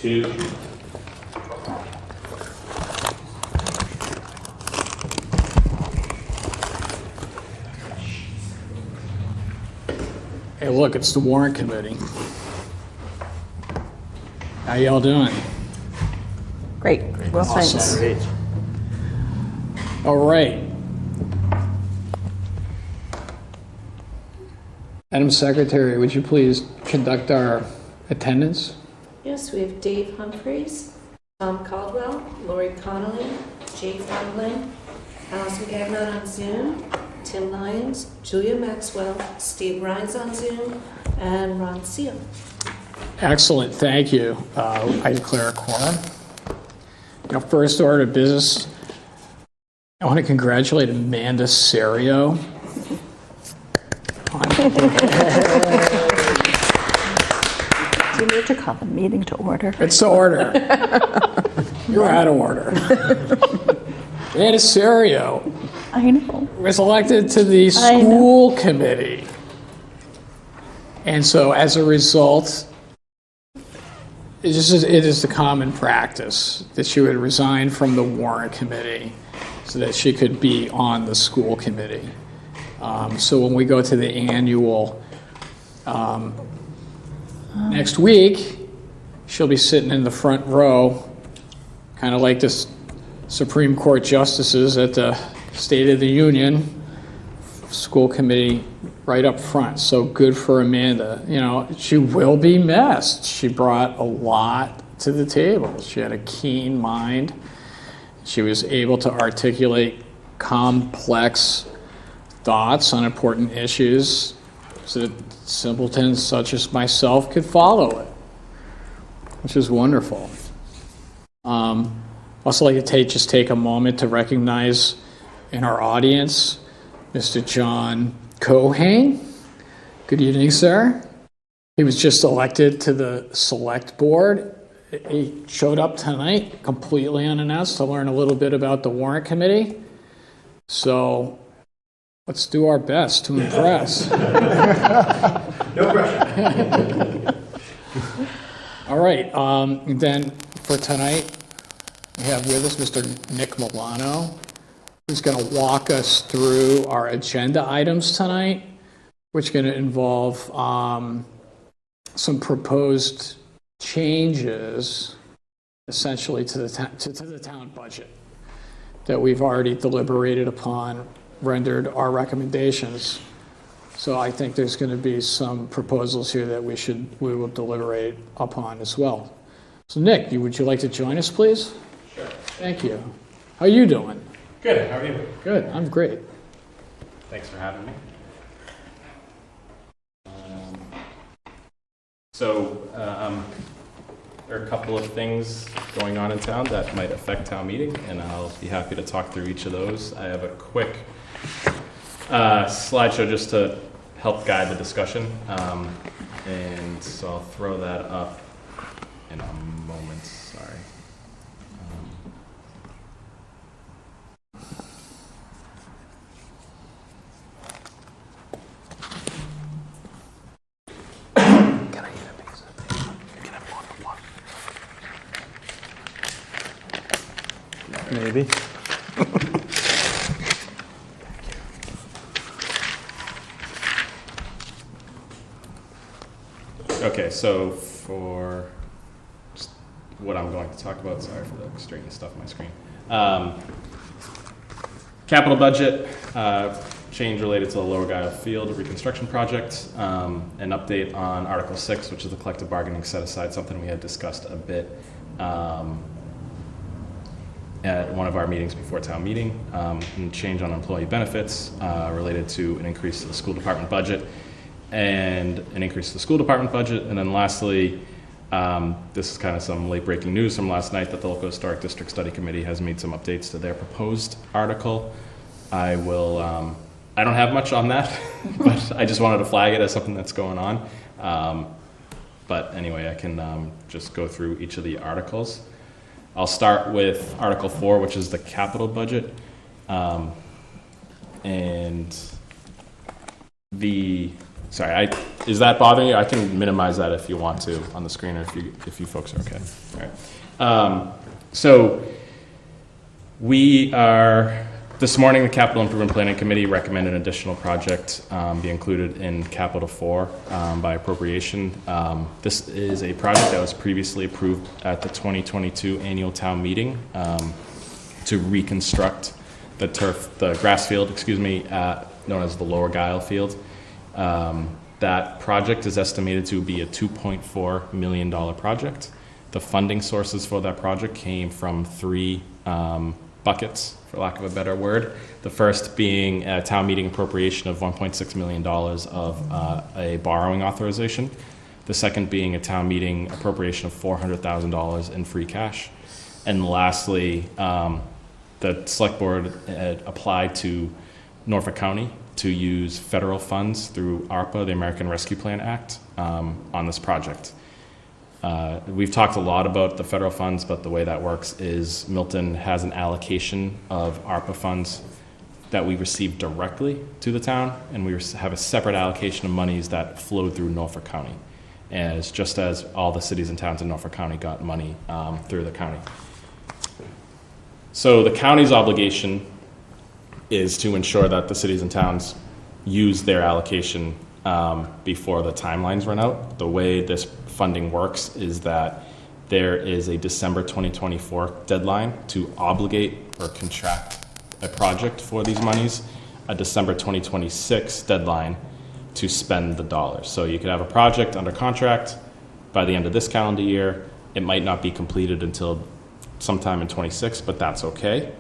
2. Hey, look, it's the Warrant Committee. How y'all doing? Great. Well, Awesome. thanks. Great. All right. Madam Secretary, would you please conduct our attendance? Yes, we have Dave Humphreys, Tom Caldwell, Lori Connolly, Jake Rumbling, Allison Gagnon on Zoom, Tim Lyons, Julia Maxwell, Steve Rhines on Zoom, and Ron Seal. Excellent, thank you. I declare a quorum. First order of business, I want to congratulate Amanda Serio. Do you need to call the meeting to order? It's to order. You're out of order. Amanda Serio I know. was elected to the I know. school committee. And so as a result, it is the common practice that she would resign from the Warrant Committee so that she could be on the school committee. So when we go to the annual next week, she'll be sitting in the front row, kind of like the Supreme Court justices at the State of the Union school committee right up front. So good for Amanda. She will be missed. She brought a lot to the table. She had a keen mind. She was able to articulate complex thoughts on important issues so that simpletons such as myself could follow it, which is wonderful. Also like to take a moment to recognize in our audience Mr. John Cohane. Good evening, sir. He was just elected to the select board. He showed up tonight completely unannounced to learn a little bit about the Warrant Committee. So let's do our best to impress. No pressure. All right, then for tonight, we have with us Mr. Nick Milano, who's going to walk us through our agenda items tonight, which are going to involve some proposed changes, essentially to the town budget that we've already deliberated upon, rendered our recommendations. So I think there's going to be some proposals here that we will deliberate upon as well. So Nick, would you like to join us, please? Sure. Thank you. How are you doing? Good. How are you? Good. I'm great. Thanks for having me. There are a couple of things going on in town that might affect town meeting, and I'll be happy to talk through each of those. I have a quick slideshow just to help guide the discussion, and so I'll throw that up in a moment. Sorry. Can I get a piece of paper? Can I have one? Maybe. Okay, so for just what I'm going to talk about, sorry for the extraneous stuff on my screen. Capital budget, change related to the Lower Guile Field reconstruction project, an update on Article 6, which is the collective bargaining set aside, something we had discussed a bit at one of our meetings before town meeting, and change on employee benefits related to an increase to the school department budget, and an increase to the school department budget. And then lastly, this is kind of some late breaking news from last night that the Local Historic District Study Committee has made some updates to their proposed article. I don't have much on that, but I just wanted to flag it as something that's going on. But anyway, I can just go through each of the articles. I'll start with Article 4, which is the capital budget. And I Is that bothering you? I can minimize that if you want to on the screen, or if you folks are okay. All right. So we are, this morning, the Capital Improvement Planning Committee recommended an additional project be included in Capital 4 by appropriation. This is a project that was previously approved at the 2022 annual town meeting to reconstruct the grass field, known as the Lower Guile Field. That project is estimated to be a $2.4 million project. The funding sources for that project came from three buckets, for lack of a better word. The first being a town meeting appropriation of $1.6 million of a borrowing authorization. The second being a town meeting appropriation of $400,000 in free cash. And lastly, the select board had applied to Norfolk County to use federal funds through ARPA, the American Rescue Plan Act, on this project. We've talked a lot about the federal funds, but the way that works is Milton has an allocation of ARPA funds that we receive directly to the town, and we have a separate allocation of monies that flow through Norfolk County, just as all the cities and towns in Norfolk County got money through the county. So the county's obligation is to ensure that the cities and towns use their allocation before the timelines run out. The way this funding works is that there is a December 2024 deadline to obligate or contract a project for these monies, a December 2026 deadline to spend the dollars. So you could have a project under contract by the end of this calendar year. It might not be completed until sometime in 26, but that's okay.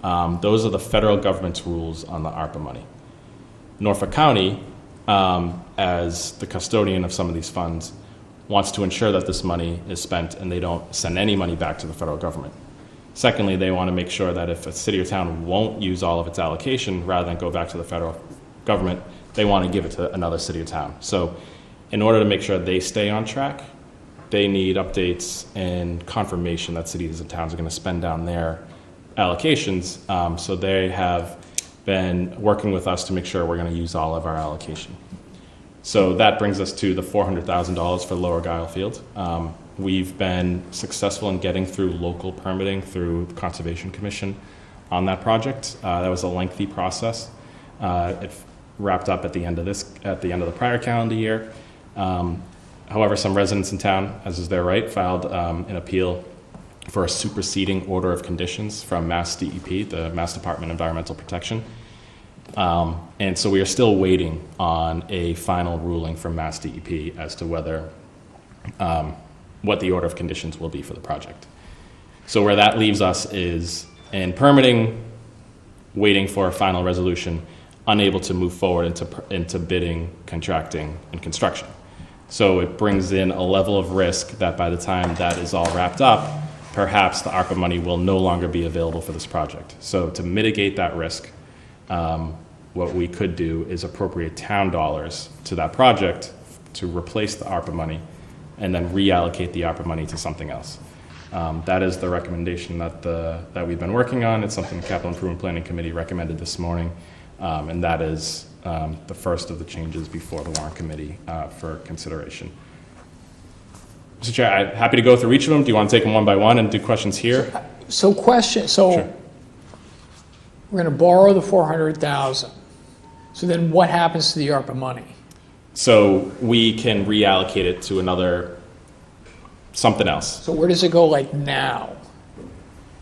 Those are the federal government's rules on the ARPA money. Norfolk County, as the custodian of some of these funds, wants to ensure that this money is spent and they don't send any money back to the federal government. Secondly, they want to make sure that if a city or town won't use all of its allocation, rather than go back to the federal government, they want to give it to another city or town. So in order to make sure they stay on track, they need updates and confirmation that cities and towns are going to spend down their allocations. So they have been working with us to make sure we're going to use all of our allocation. So that brings us to the $400,000 for Lower Guile Field. We've been successful in getting through local permitting through the Conservation Commission on that project. That was a lengthy process. It wrapped up at the end of the prior calendar year. However, some residents in town, as is their right, filed an appeal for a superseding order of conditions from Mass DEP, the Mass Department of Environmental Protection. And so we are still waiting on a final ruling from Mass DEP as to whether, what the order of conditions will be for the project. So where that leaves us is in permitting, waiting for a final resolution, unable to move forward into bidding, contracting, and construction. So it brings in a level of risk that by the time that is all wrapped up, perhaps the ARPA money will no longer be available for this project. So to mitigate that risk, what we could do is appropriate town dollars to that project to replace the ARPA money and then reallocate the ARPA money to something else. That is the recommendation that we've been working on. It's something the Capital Improvement Planning Committee recommended this morning, and that is the first of the changes before the Warrant Committee for consideration. Mr. Chair, I'm happy to go through each of them. Do you want to take them one by one and do questions here? So Sure. we're going to borrow the 400,000. So then what happens to the ARPA money? So we can reallocate it to something else. So where does it go like now?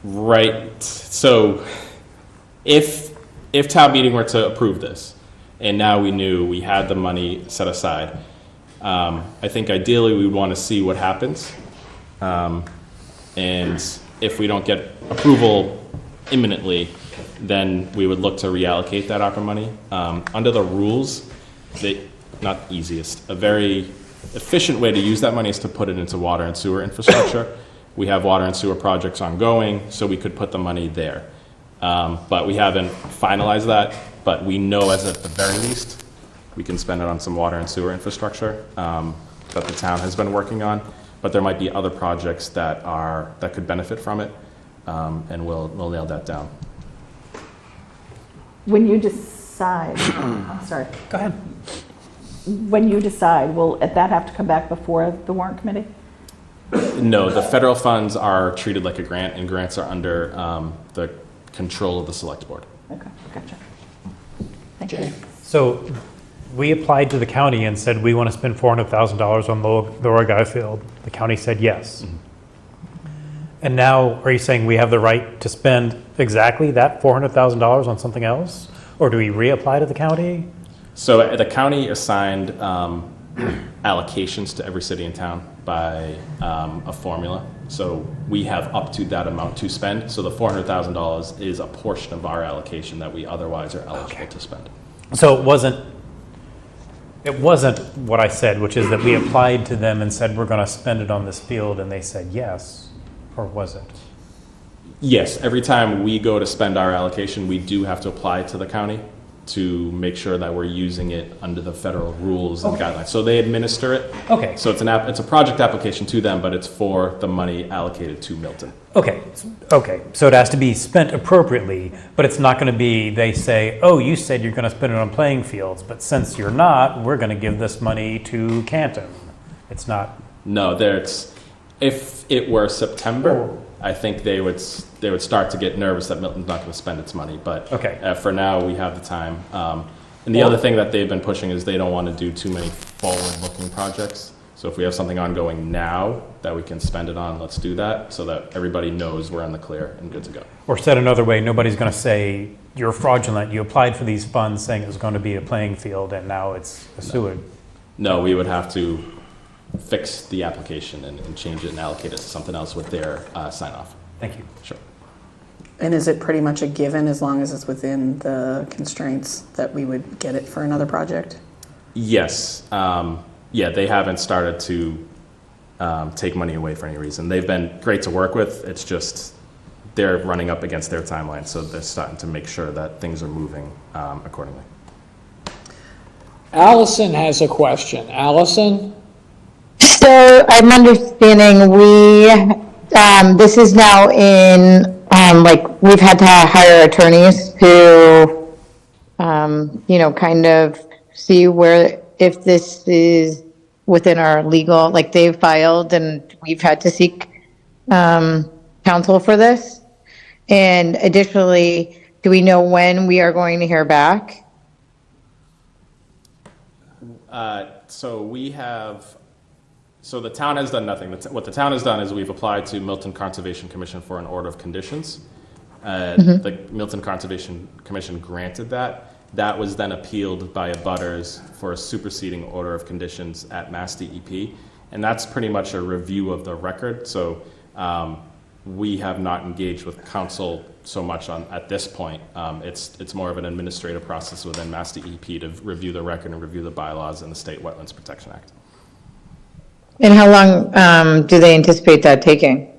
Right. So if town meeting were to approve this, and now we knew we had the money set aside, I think ideally we would want to see what happens. And if we don't get approval imminently, then we would look to reallocate that ARPA money. Under the rules, not easiest, a very efficient way to use that money is to put it into water and sewer infrastructure. We have water and sewer projects ongoing, so we could put the money there. But we haven't finalized that, but we know as at the very least, we can spend it on some water and sewer infrastructure that the town has been working on. But there might be other projects that could benefit from it, and we'll nail that down. When you decide, I'm sorry. Go ahead. when you decide, will that have to come back before the warrant committee? No, the federal funds are treated like a grant, and grants are under the control of the select board. Okay, gotcha. Thank Jay? you. So we applied to the county and said, we want to spend $400,000 on the Lower Guy Field. The county said yes. And now, are you saying we have the right to spend exactly that $400,000 on something else? Or do we reapply to the county? So the county assigned allocations to every city and town by a formula. So we have up to that amount to spend. So the $400,000 is a portion of our allocation that we otherwise are eligible to spend. So it wasn't what I said, which is that we applied to them and said, we're going to spend it on this field, and they said yes, or was it? Yes, every time we go to spend our allocation, we do have to apply to the county to make sure that we're using it under the federal rules and guidelines. So they administer it. Okay. So it's it's a project application to them, but it's for the money allocated to Milton. Okay, so it has to be spent appropriately, but it's not going to be, they say, oh, you said you're going to spend it on playing fields, but since you're not, we're going to give this money to Canton. It's not. No, if it were September, I think they would start to get nervous that Milton's not going to spend its money. But Okay. For now, we have the time. And the other thing that they've been pushing is they don't want to do too many forward-looking projects. So if we have something ongoing now that we can spend it on, let's do that so that everybody knows we're in the clear and good to go. Or said another way, nobody's going to say, you're fraudulent, you applied for these funds saying it was going to be a playing field, and now it's a sewage. No, we would have to fix the application and change it and allocate it to something else with their sign-off. Thank you. Sure. And is it pretty much a given as long as it's within the constraints that we would get it for another project? Yes. Yeah, they haven't started to take money away for any reason. They've been great to work with. It's just they're running up against their timeline, so they're starting to make sure that things are moving accordingly. Allison has a question. Allison? So I'm understanding this is now in, like, we've had to hire attorneys to, kind of see if this is within our legal, like they've filed and we've had to seek counsel for this. And additionally, do we know when we are going to hear back? So the town has done nothing. What the town has done is we've applied to Milton Conservation Commission for an order of conditions. The Milton Conservation Commission granted that. That was then appealed by abutters for a superseding order of conditions at Mass DEP. And that's pretty much a review of the record. So we have not engaged with council so much at this point. It's more of an administrative process within Mass DEP to review the record and review the bylaws and the State Wetlands Protection Act. And how long do they anticipate that taking?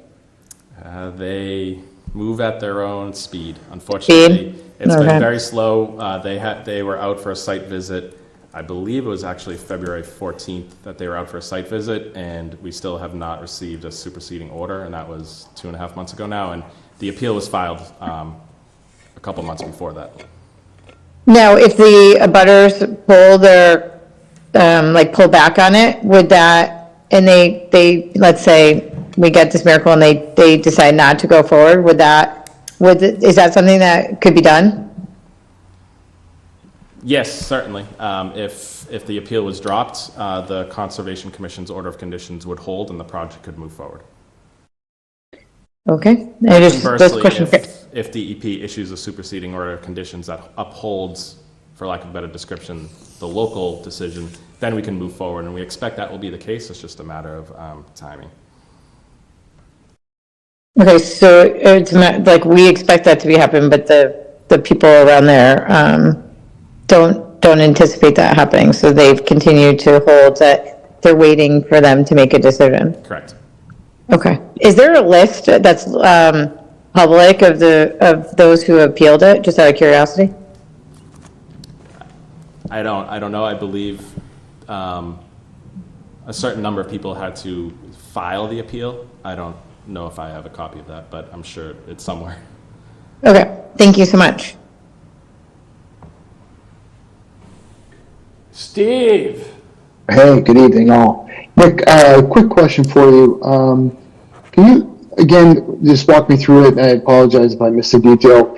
They move at their own speed. Unfortunately, it's Okay. been very slow. They were out for a site visit. I believe it was actually February 14th that they were out for a site visit, and we still have not received a superseding order, and that was 2.5 months ago now. And the appeal was filed a couple months before that. Now, if the abutters pull their, pull back on it, would that, and they let's say we get this miracle and they decide not to go forward, is that something that could be done? Yes, certainly. If the appeal was dropped, the Conservation Commission's order of conditions would hold and the project could move forward. Okay. Conversely, if DEP issues a superseding order of conditions that upholds, for lack of a better description, the local decision, then we can move forward, and we expect that will be the case. It's just a matter of timing. Okay, so it's like we expect that to be happen, but the people around there don't anticipate that happening. So they've continued to hold that they're waiting for them to make a decision. Correct. Okay. Is there a list that's public of those who appealed it? Just out of curiosity. I don't know. I believe a certain number of people had to file the appeal. I don't know if I have a copy of that, but I'm sure it's somewhere. Okay. Thank you so much. Steve? Hey, good evening, all. Nick, quick question for you. Can you, again, just walk me through it, and I apologize if I missed the detail.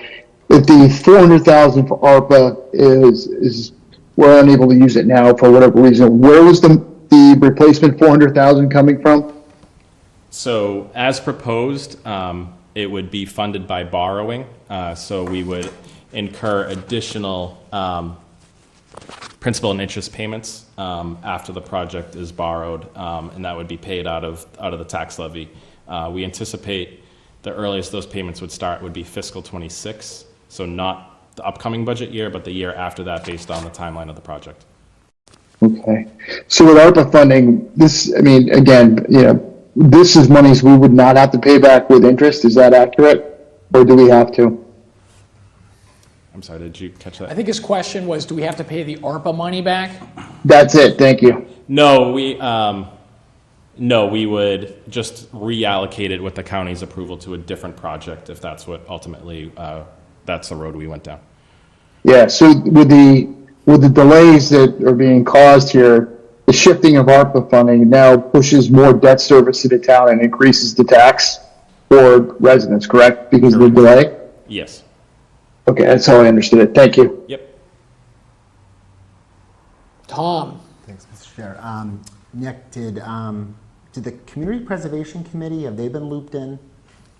If the 400,000 for ARPA is we're unable to use it now for whatever reason, where was the replacement 400,000 coming from? So as proposed, it would be funded by borrowing. So we would incur additional principal and interest payments after the project is borrowed, and that would be paid out of the tax levy. We anticipate the earliest those payments would start would be fiscal 26, so not the upcoming budget year, but the year after that, based on the timeline of the project. Okay. So with ARPA funding, this, I mean, again, this is monies we would not have to pay back with interest. Is that accurate? Or do we have to? I'm sorry, did you catch that? I think his question was, do we have to pay the ARPA money back? That's it. Thank you. No, we would just reallocate it with the county's approval to a different project if that's what ultimately, that's the road we went down. Yeah. So with the delays that are being caused here, the shifting of ARPA funding now pushes more debt service to the town and increases the tax for residents, correct? Because of the delay? Yes. Okay, that's how I understood it. Thank you. Yep. Tom? Thanks, Mr. Chair. Nick, did the Community Preservation Committee, have they been looped in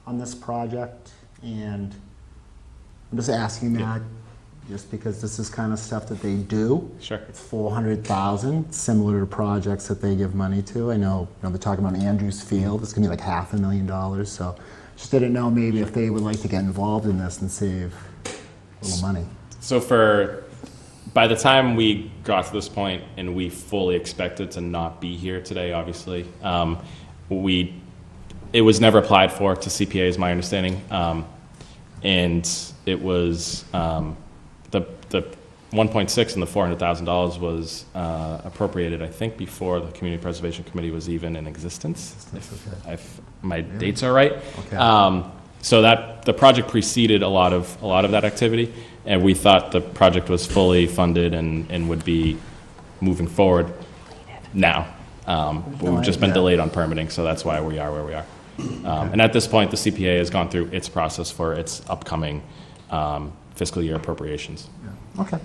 on this project? And I'm just asking that just because this is kind of stuff that they do. Sure. It's 400,000, similar to projects that they give money to. I know, they're talking about Andrews Field. It's gonna be like $500,000. So just didn't know maybe if they would like to get involved in this and save a little money. So by the time we got to this point, and we fully expected to not be here today, obviously, it was never applied for to CPA, is my understanding, and it was the 1.6 and the $400,000 was appropriated, I think, before the Community Preservation Committee was even in existence, if my dates are right. Okay. So that the project preceded a lot of that activity, and we thought the project was fully funded and would be moving forward now. But we've just been delayed on permitting, so that's why we are where we are. And at this point, the CPA has gone through its process for its upcoming fiscal year appropriations. Yeah. Okay.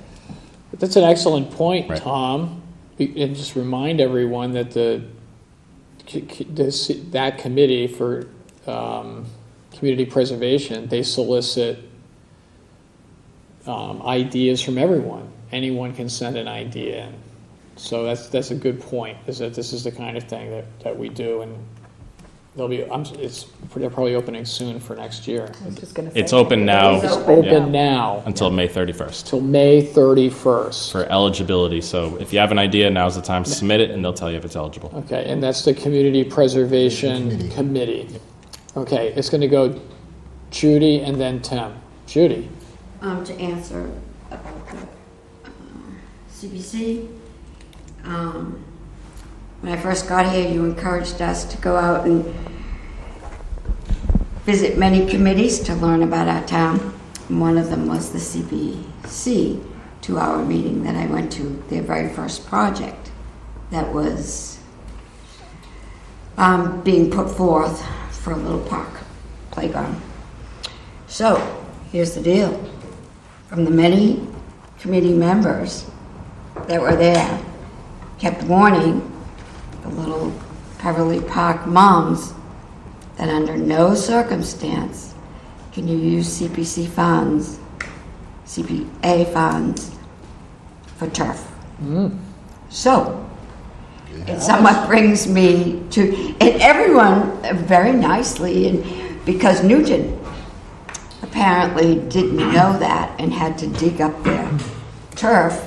That's an excellent point, Right. Tom. And just remind everyone that that committee for community preservation, they solicit ideas from everyone. Anyone can send an idea in. So that's a good point, is that this is the kind of thing that we do, and they're probably opening soon for next year. I was just gonna say. It's open now. It's open now Until May 31st till May 31st. for eligibility. So if you have an idea, now's the time to submit it, and they'll tell you if it's eligible. Okay, and that's the Community Preservation Committee. Okay, it's going to go Judy and then Tim. Judy? To answer about the CBC, when I first got here, you encouraged us to go out and visit many committees to learn about our town. And one of them was the CBC 2-hour meeting that I went to, their very first project that was being put forth for a little park playground. So here's the deal. From the many committee members that were there, kept warning the little Beverly Park moms that under no circumstance can you use CPA funds for turf. So it somewhat brings me to, and everyone very nicely, and because Newton apparently didn't know that and had to dig up their turf,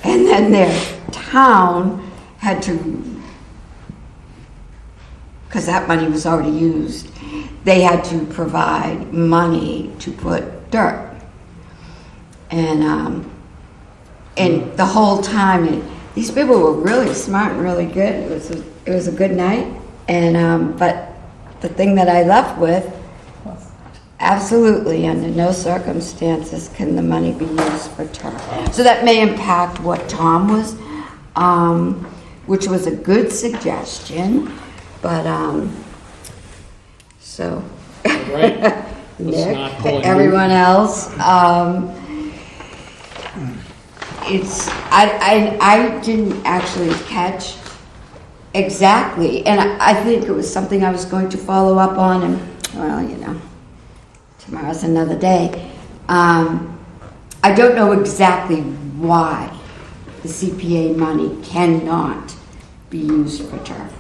and then their town had to, because that money was already used, they had to provide money to put dirt. And the whole time, these people were really smart and really good. It was a good night. And but the thing that I left with, absolutely under no circumstances can the money be used for turf. So that may impact what Tom was which was a good suggestion, but, so, Right? Let's Nick, not pull a everyone else, it's, I didn't actually catch exactly, and I think it was something I was going to follow up on, and, well, you know, tomorrow's another day. I don't know exactly why the CPA money cannot be used for turf.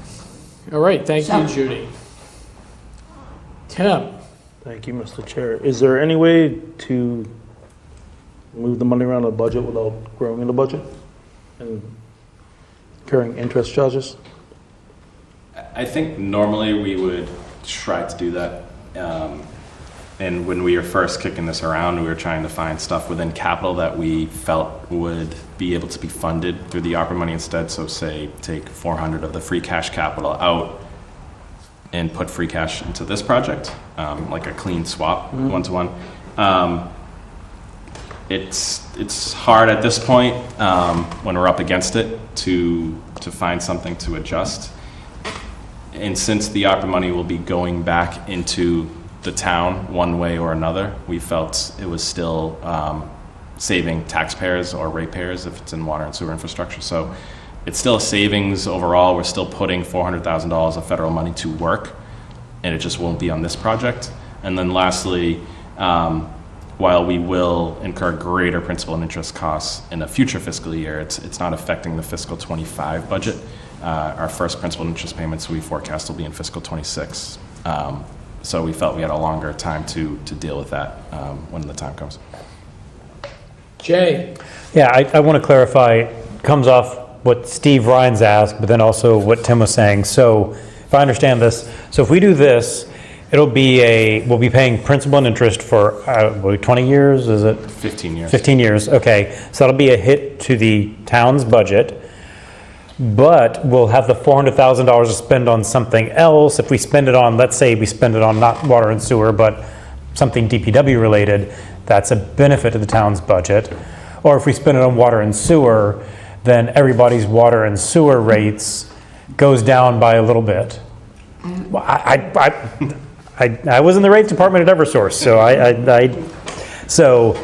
All right, thank So- you, Judy. Tim? Thank you, Mr. Chair. Is there any way to move the money around the budget without growing in the budget and incurring interest charges? I think normally we would try to do that. And when we were first kicking this around, we were trying to find stuff within capital that we felt would be able to be funded through the ARPA money instead. So say take 400 of the free cash capital out and put free cash into this project, like a clean swap, one-to-one. It's hard at this point when we're up against it to find something to adjust. And since the ARPA money will be going back into the town one way or another, we felt it was still saving taxpayers or ratepayers if it's in water and sewer infrastructure. So it's still a savings overall. We're still putting $400,000 of federal money to work, and it just won't be on this project. And then lastly, while we will incur greater principal and interest costs in a future fiscal year, it's not affecting the fiscal 25 budget. Our first principal and interest payments we forecast will be in fiscal 26. So we felt we had a longer time to deal with that when the time comes. Jay? Yeah, I want to clarify, it comes off what Steve Rhines asked, but then also what Tim was saying. So if I understand this, so if we do this, we'll be paying principal and interest for 20 years, is it? 15 years. 15 years, okay. So that'll be a hit to the town's budget, but we'll have the $400,000 to spend on something else. If we spend it on, let's say we spend it on not water and sewer, but something DPW related, that's a benefit to the town's budget. Or if we spend it on water and sewer, then everybody's water and sewer rates goes down by a little bit. Well, I was in the rates department at Eversource, so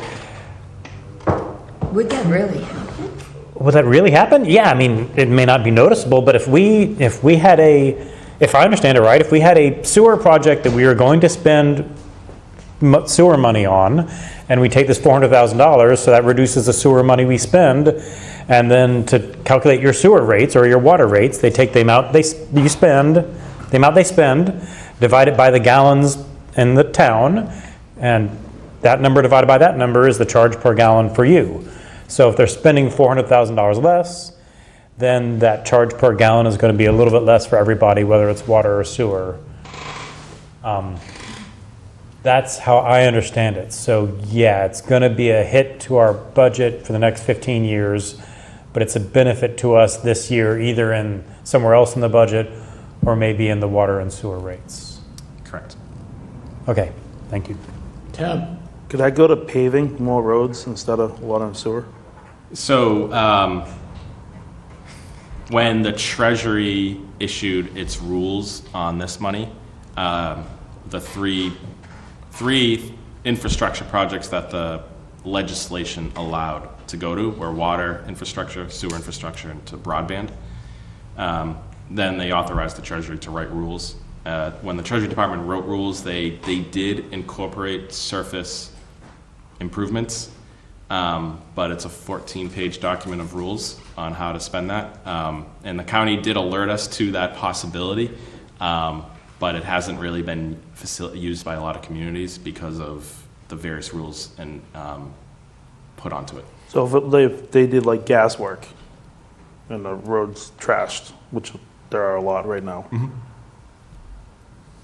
Would that really happen? would that really happen? Yeah, I mean, it may not be noticeable, but if I understand it right, if we had a sewer project that we were going to spend sewer money on, and we take this $400,000, so that reduces the sewer money we spend, and then to calculate your sewer rates or your water rates, they take the amount they spend, divide it by the gallons in the town, and that number divided by that number is the charge per gallon for you. So if they're spending $400,000 less, then that charge per gallon is going to be a little bit less for everybody, whether it's water or sewer. That's how I understand it. So yeah, it's going to be a hit to our budget for the next 15 years, but it's a benefit to us this year, either in somewhere else in the budget or maybe in the water and sewer rates. Correct. Okay, thank you. Tim? Could I go to paving more roads instead of water and sewer? So when the Treasury issued its rules on this money, the three infrastructure projects that the legislation allowed to go to were water infrastructure, sewer infrastructure, and to broadband. Then they authorized the Treasury to write rules. When the Treasury Department wrote rules, they did incorporate surface improvements, but it's a 14-page document of rules on how to spend that. And the county did alert us to that possibility, but it hasn't really been used by a lot of communities because of the various rules and put onto it. So if they did like gas work and the road's trashed, which there are a lot right now,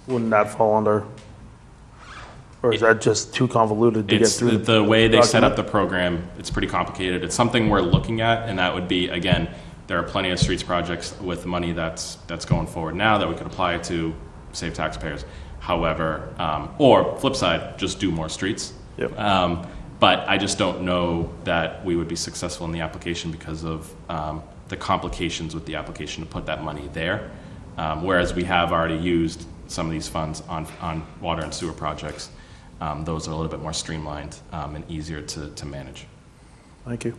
wouldn't that fall under, or is that just too convoluted to get It's through? the way they set up document? the program, it's pretty complicated. It's something we're looking at, and that would be, again, there are plenty of streets projects with money that's going forward now that we could apply it to save taxpayers. However, or flip side, just do more streets. Yep. But I just don't know that we would be successful in the application because of the complications with the application to put that money there. Whereas we have already used some of these funds on water and sewer projects. Those are a little bit more streamlined and easier to manage. Thank you.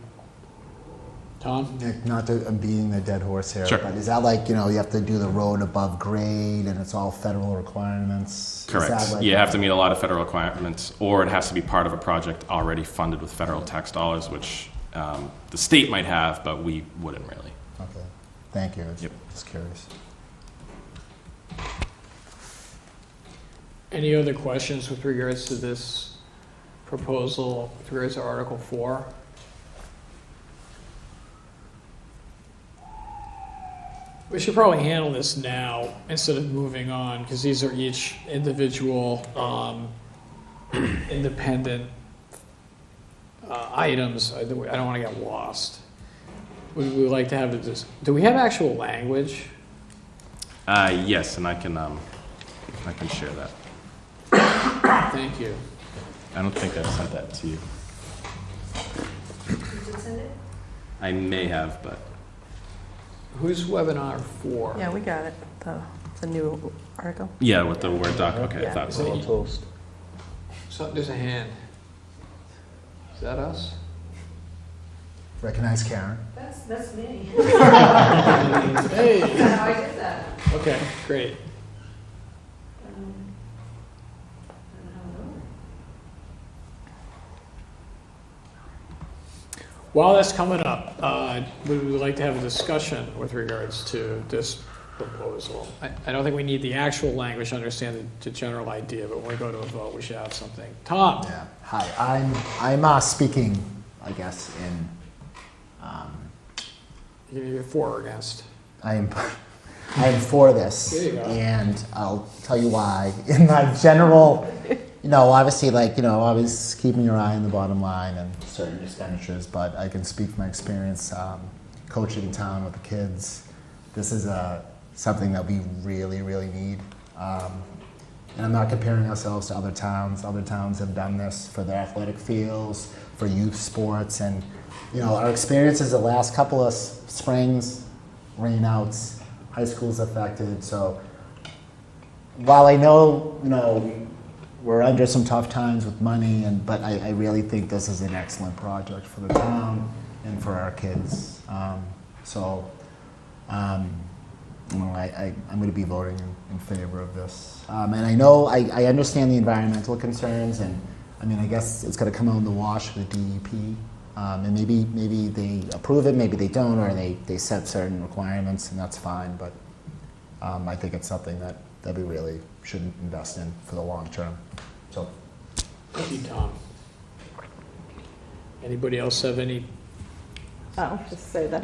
Tom? Nick, not to, I'm beating the dead horse here, Sure. but is that like, you know, you have to do the road above grade and it's all federal requirements? Is Correct. that like- You have to meet a lot of federal requirements, or it has to be part of a project already funded with federal tax dollars, which the state might have, but we wouldn't really. Okay, thank you. Yep. Just curious. Any other questions with regards to this proposal, with regards to Article 4? We should probably handle this now instead of moving on, because these are each individual, independent items. I don't want to get lost. We would like to have this. Do we have actual language? Yes, and I can share that. Thank you. I don't think I sent that to you. You did send it? I may have, but Who's webinar for? Yeah, we got it, the new article. yeah, with the Word doc. Okay, I Yeah. thought so. All toast. So, there's a hand. Is that us? Recognize Karen. That's me. Hey, How I did that. okay, great. I don't know. While that's coming up, we would like to have a discussion with regards to this proposal. I don't think we need the actual language to understand the general idea, but when we go to a vote, we should have something. Tom? Yeah. Hi, I'm speaking, I guess, in, You're for or against? I am for this. There you go. And I'll tell you why. In my general, obviously, always keeping your eye on the bottom line and certain expenditures, but I can speak from my experience coaching in town with the kids. This is something that we really, really need. And I'm not comparing ourselves to other towns. Other towns have done this for their athletic fields, for youth sports, and our experiences the last couple of springs, rainouts, high schools affected. So while I know, we're under some tough times with money, but I really think this is an excellent project for the town and for our kids. I'm going to be voting in favor of this. And I know, I understand the environmental concerns, and I guess it's going to come out in the wash with DEP. And maybe they approve it, maybe they don't, or they set certain requirements, and that's fine. But I think it's something that we really should invest in for the long term. So, Thank you, Tom. Anybody else have any? I'll just say that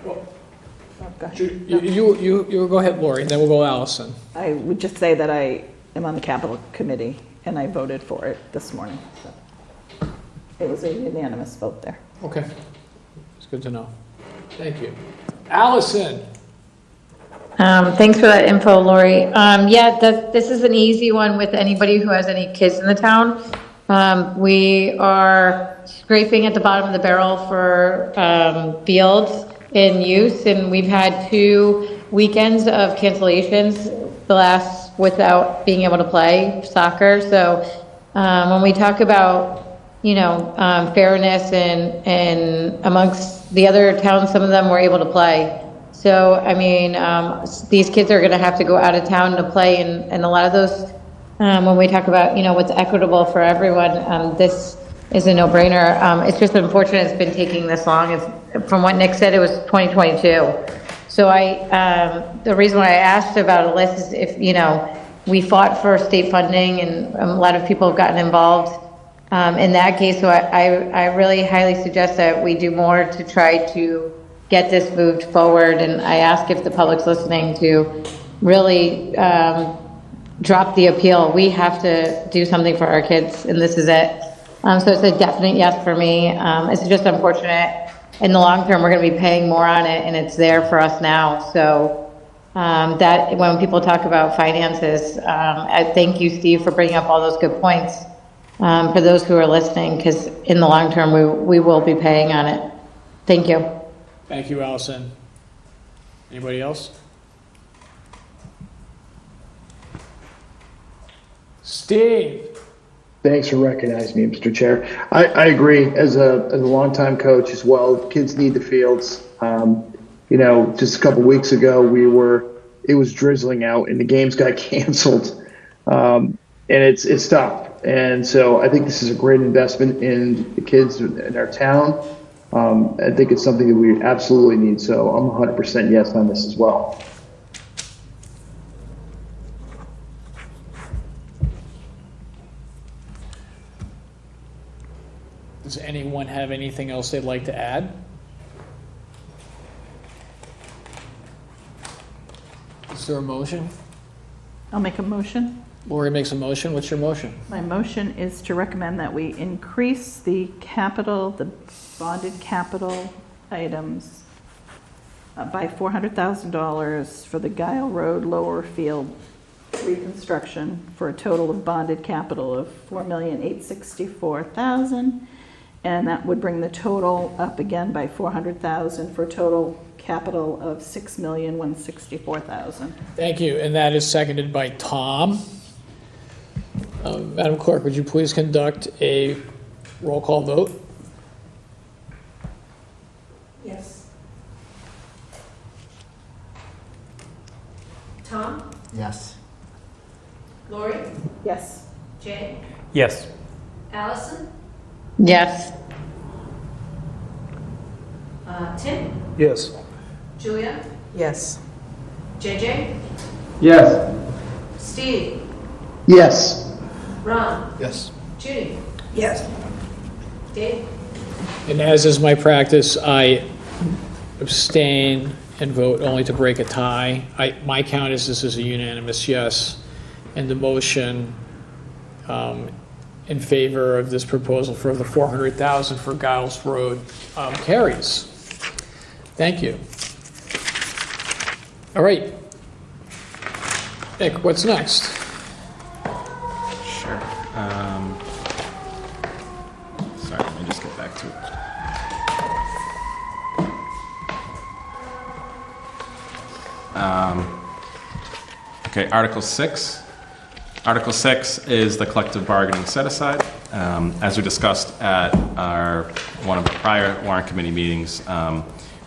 Well, go ahead. you go ahead, Lori, and then we'll go Allison. I would just say that I am on the Capital Committee, and I voted for it this morning. So it was a unanimous vote there. Okay. It's good to know. Thank you. Allison? Thanks for that info, Lori. Yeah, this is an easy one with anybody who has any kids in the town. We are scraping at the bottom of the barrel for fields in use, and we've had 2 weekends of cancellations the last without being able to play soccer. So when we talk about fairness and amongst the other towns, some of them were able to play. So, these kids are going to have to go out of town to play, and a lot of those, when we talk about, what's equitable for everyone, this is a no-brainer. It's just unfortunate it's been taking this long. From what Nick said, it was 2022. So the reason why I asked about a list is if, we fought for state funding, and a lot of people have gotten involved in that case. So I really highly suggest that we do more to try to get this moved forward, and I ask if the public's listening to really drop the appeal. We have to do something for our kids, and this is it. So it's a definite yes for me. It's just unfortunate. In the long term, we're going to be paying more on it, and it's there for us now. So that when people talk about finances, I thank you, Steve, for bringing up all those good points for those who are listening, because in the long term, we will be paying on it. Thank you. Thank you, Allison. Anybody else? Steve? Thanks for recognizing me, Mr. Chair. I agree. As a longtime coach as well, kids need the fields. Just a couple weeks ago, it was drizzling out and the games got canceled. And it's tough. And so I think this is a great investment in the kids in our town. I think it's something that we absolutely need. So I'm 100% yes on this as well. Does anyone have anything else they'd like to add? Is there a motion? I'll make a motion. Lori makes a motion. What's your motion? My motion is to recommend that we increase the bonded capital items by $400,000 for the Guile Road Lower Field reconstruction for a total of bonded capital of $4,864,000. And that would bring the total up again by $400,000 for a total capital of $6,164,000. Thank you, and that is seconded by Tom. Madam Clerk, would you please conduct a roll call vote? Yes. Tom? Yes. Lori? Yes. Jay? Yes. Allison? Yes. Tim? Yes. Julia? Yes. JJ? Yes. Steve? Yes. Ron? Yes. Judy? Yes. Dave? And as is my practice, I abstain and vote only to break a tie. My count is this is a unanimous yes, and the motion in favor of this proposal for the $400,000 for Giles Road carries. Thank you. All right. Nick, what's next? Sure. Sorry, let me just get back to it. Okay, Article 6. Article 6 is the collective bargaining set-aside. As we discussed at one of our prior Warrant Committee meetings,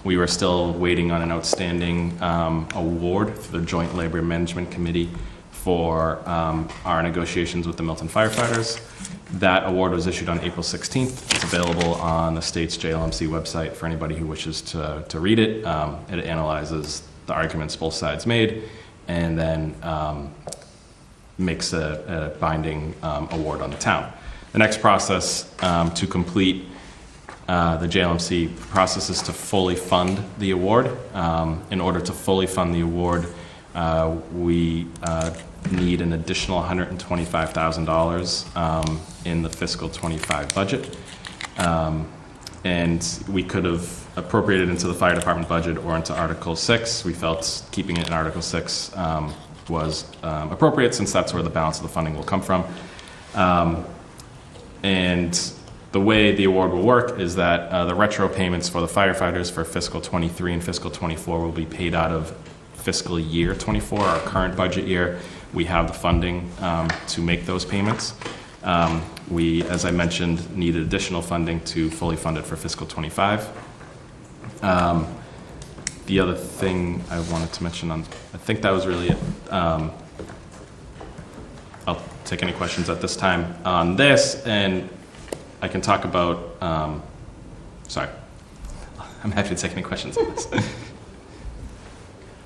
we were still waiting on an outstanding award for the Joint Labor Management Committee for our negotiations with the Milton firefighters. That award was issued on April 16th. It's available on the state's JLMC website for anybody who wishes to read it. It analyzes the arguments both sides made and then makes a binding award on the town. The next process to complete the JLMC process is to fully fund the award. In order to fully fund the award, we need an additional $125,000 in the fiscal 25 budget. And we could have appropriated into the fire department budget or into Article 6. We felt keeping it in Article 6 was appropriate since that's where the balance of the funding will come from. And the way the award will work is that the retro payments for the firefighters for fiscal 23 and fiscal 24 will be paid out of fiscal year 24, our current budget year. We have the funding to make those payments. We, as I mentioned, needed additional funding to fully fund it for fiscal 25. The other thing I wanted to mention I think that was really it. I'll take any questions at this time on this, and I can talk about, sorry, I'm happy to take any questions on this.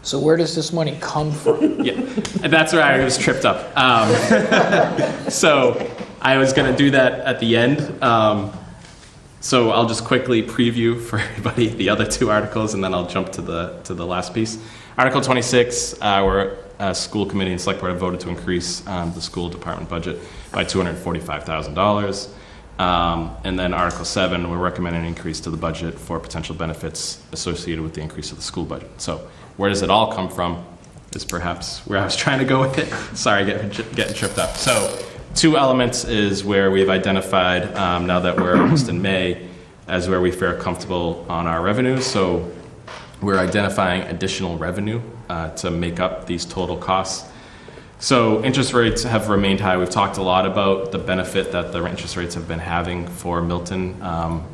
So where does this money come from? Yeah, and that's where I was tripped up. So I was going to do that at the end. So I'll just quickly preview for everybody the other two articles, and then I'll jump to the last piece. Article 26, our school committee and select board have voted to increase the school department budget by $245,000. And then Article 7, we're recommending an increase to the budget for potential benefits associated with the increase of the school budget. So where does it all come from is perhaps where I was trying to go with it. Sorry, getting tripped up. So two elements is where we've identified, now that we're almost in May, as where we feel comfortable on our revenues. So we're identifying additional revenue to make up these total costs. So interest rates have remained high. We've talked a lot about the benefit that the interest rates have been having for Milton.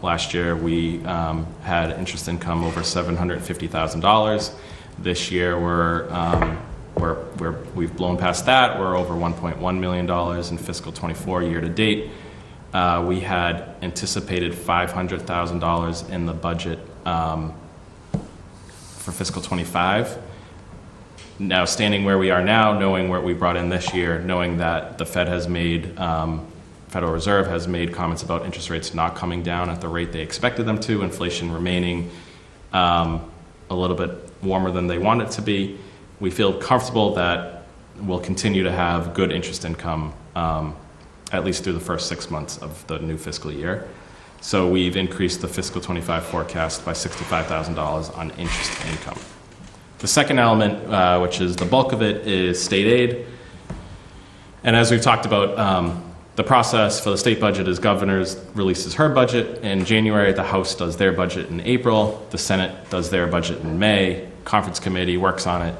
Last year, we had interest income over $750,000. This year, we've blown past that. We're over $1.1 million in fiscal 24 year to date. We had anticipated $500,000 in the budget for fiscal 25. Now, standing where we are now, knowing what we brought in this year, knowing that the Federal Reserve has made comments about interest rates not coming down at the rate they expected them to, inflation remaining a little bit warmer than they want it to be, we feel comfortable that we'll continue to have good interest income at least through the first 6 months of the new fiscal year. So we've increased the fiscal 25 forecast by $65,000 on interest income. The second element, which is the bulk of it, is state aid. And as we've talked about, the process for the state budget is governors releases her budget in January, the House does their budget in April, the Senate does their budget in May, conference committee works on it.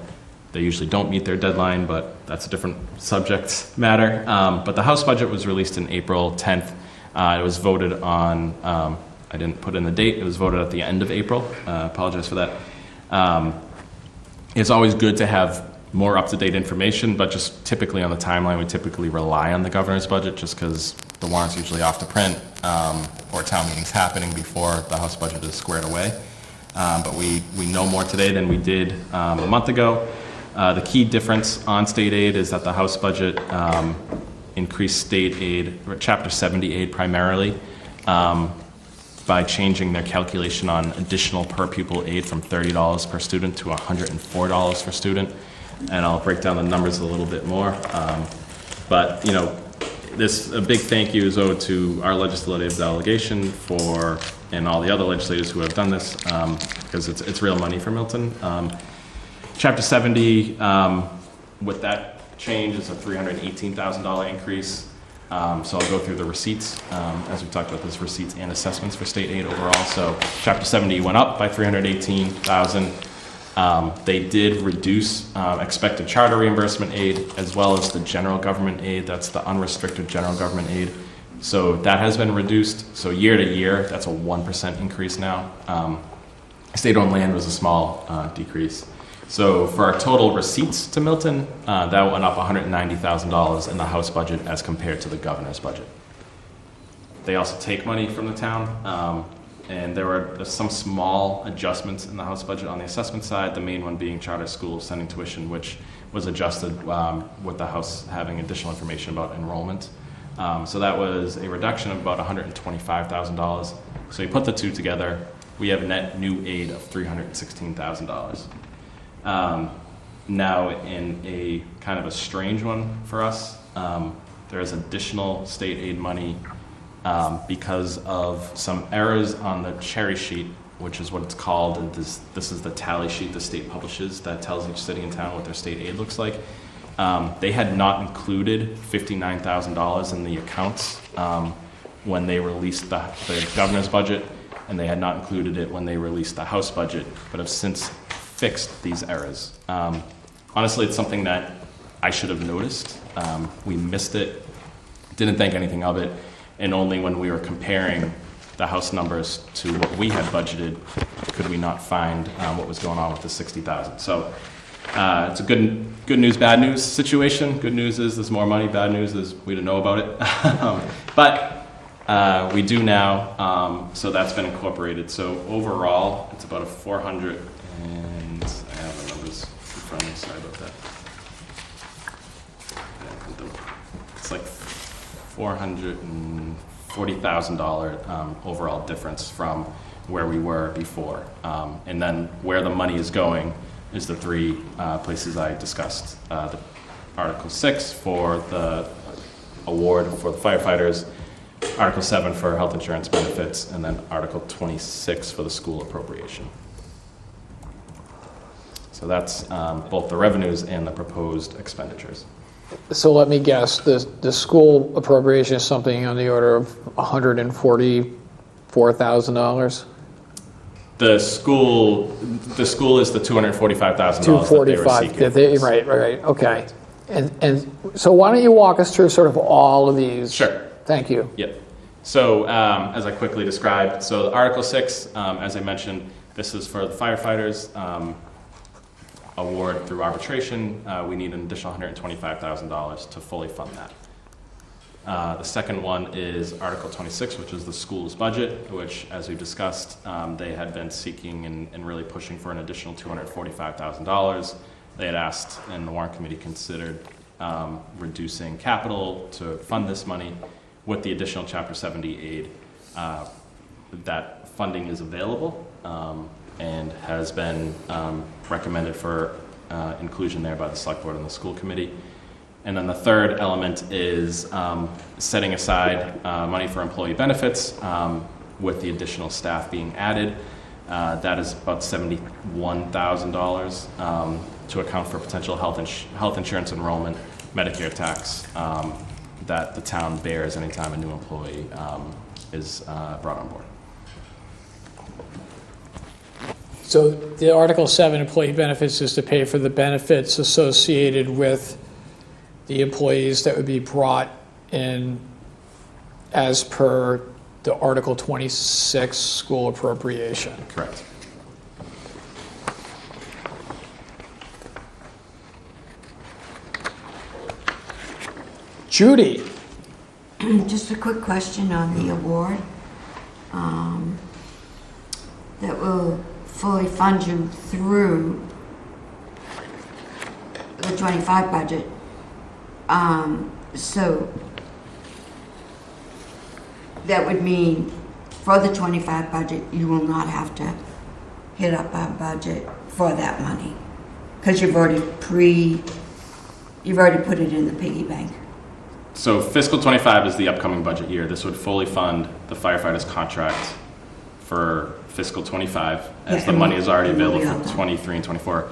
They usually don't meet their deadline, but that's a different subject matter. But the House budget was released in April 10th. It was voted on, I didn't put in the date, it was voted at the end of April. Apologize for that. It's always good to have more up-to-date information, but just typically on the timeline, we typically rely on the governor's budget just because the warrant's usually off to print or town meeting's happening before the House budget is squared away. But we know more today than we did a month ago. The key difference on state aid is that the House budget increased state aid, or Chapter 70 aid primarily, by changing their calculation on additional per pupil aid from $30 per student to $104 per student. And I'll break down the numbers a little bit more. But, you know, a big thank you is owed to our legislative delegation and all the other legislators who have done this, because it's real money for Milton. Chapter 70, with that change, is a $318,000 increase. So I'll go through the receipts. As we talked about, there's receipts and assessments for state aid overall. So Chapter 70 went up by $318,000. They did reduce expected charter reimbursement aid as well as the general government aid. That's the unrestricted general government aid. So that has been reduced. So year to year, that's a 1% increase now. State-owned land was a small decrease. So for our total receipts to Milton, that went up $190,000 in the House budget as compared to the governor's budget. They also take money from the town, and there were some small adjustments in the House budget on the assessment side, the main one being charter schools sending tuition, which was adjusted with the House having additional information about enrollment. So that was a reduction of about $125,000. So you put the two together, we have net new aid of $316,000. Now, in a kind of a strange one for us, there is additional state aid money because of some errors on the cherry sheet, which is what it's called. And this is the tally sheet the state publishes that tells each city and town what their state aid looks like. They had not included $59,000 in the accounts when they released the governor's budget, and they had not included it when they released the House budget, but have since fixed these errors. Honestly, it's something that I should have noticed. We missed it, didn't think anything of it, and only when we were comparing the House numbers to what we had budgeted could we not find what was going on with the $60,000. So it's a good news, bad news situation. Good news is there's more money. Bad news is we didn't know about it. But we do now, so that's been incorporated. So overall, it's about a 400, and I have the numbers in front of me, sorry about that. It's like $440,000 overall difference from where we were before. And then where the money is going is the three places I discussed. The Article 6 for the award for the firefighters, Article 7 for health insurance benefits, and then Article 26 for the school appropriation. So that's both the revenues and the proposed expenditures. So let me guess, the school appropriation is something on the order of $144,000? The school is the $245,000 that they were 245, seeking. right, okay. And so why don't you walk us through sort of all of these? Sure. Thank you. Yep. So as I quickly described, so Article 6, as I mentioned, this is for the firefighters award through arbitration. We need an additional $125,000 to fully fund that. The second one is Article 26, which is the school's budget, which, as we discussed, they had been seeking and really pushing for an additional $245,000. They had asked, and the Warrant Committee considered reducing capital to fund this money with the additional Chapter 70 aid. That funding is available and has been recommended for inclusion there by the Select Board and the School Committee. And then the third element is setting aside money for employee benefits with the additional staff being added. That is about $71,000 to account for potential health insurance enrollment, Medicare tax that the town bears anytime a new employee is brought on board. So the Article 7 employee benefits is to pay for the benefits associated with the employees that would be brought in as per the Article 26 school appropriation. Correct. Judy? Just a quick question on the award. That will fully fund you through the 25 budget. So that would mean for the 25 budget, you will not have to hit up our budget for that money because you've already put it in the piggy bank. So fiscal 25 is the upcoming budget year. This would fully fund the firefighters' contract for fiscal 25, as the money is already available for 23 and 24.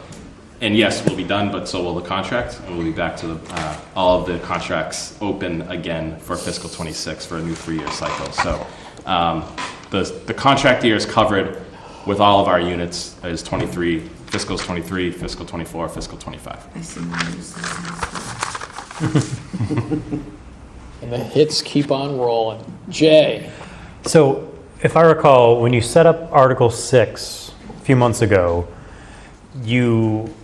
And yes, we'll be done, but so will the contract, and we'll be back to all of the contracts open again for fiscal 26 for a new 3-year cycle. So the contract year is covered with all of our units is 23, fiscal 23, fiscal 24, fiscal 25. I see what you're saying. And the hits keep on rolling. Jay? So if I recall, when you set up Article 6 a few months ago, you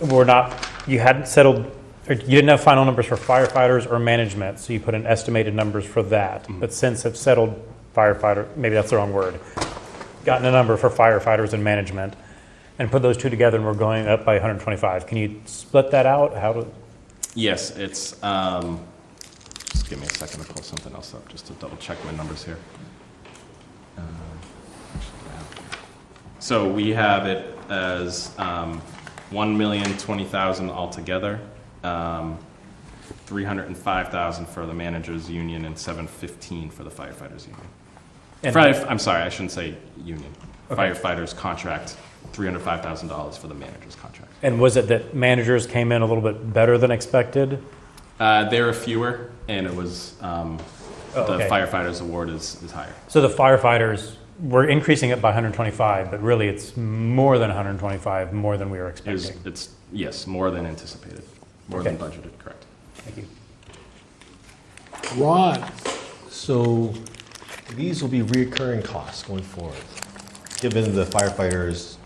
hadn't settled, or you didn't have final numbers for firefighters or management, so you put in estimated numbers for that. Mm-hmm. But since it's settled firefighter, maybe that's the wrong word, gotten a number for firefighters and management, and put those two together, and we're going up by 125. Can you split that out? Yes, it's, just give me a second to pull something else up, just to double check my numbers here. So we have it as $1,020,000 altogether, $305,000 for the managers union, and $715,000 for the firefighters union. I'm sorry, I shouldn't say union. Okay. Firefighters contract, $305,000 for the managers contract. And was it that managers came in a little bit better than expected? There were fewer, and it was the firefighters award is higher. So the firefighters, we're increasing it by 125, but really it's more than 125, more than we were expecting. It's yes, more than anticipated, more than budgeted, correct. Thank you. Ron? So these will be reoccurring costs going forward, given the firefighters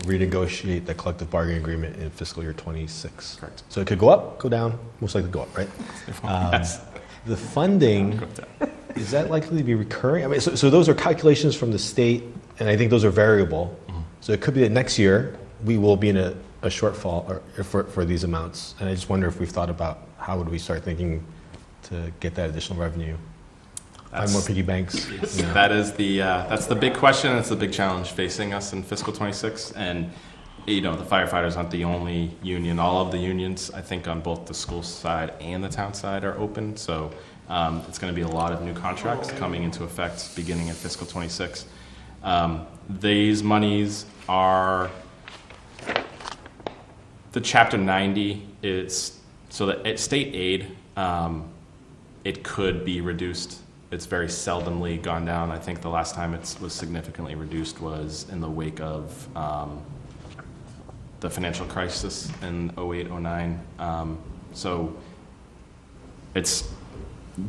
renegotiate the collective bargaining agreement in fiscal year 26. Correct. So it could go up, go down, most likely go up, right? Yes. The funding, is that likely to be recurring? I mean, so those are calculations from the state, and I think those are variable. Mm-hmm. So it could be that next year we will be in a shortfall for these amounts. And I just wonder if we've thought about how would we start thinking to get that additional revenue? Find more piggy banks. Yes, that's the big question. That's the big challenge facing us in fiscal 26. And the firefighters aren't the only union. All of the unions, I think, on both the school side and the town side are open. So it's going to be a lot of new contracts coming into effect beginning in fiscal 26. These monies are the Chapter 90. It's so that state aid. It could be reduced it's very seldomly gone down. I think the last time it was significantly reduced was in the wake of the financial crisis in 08, 09. So it's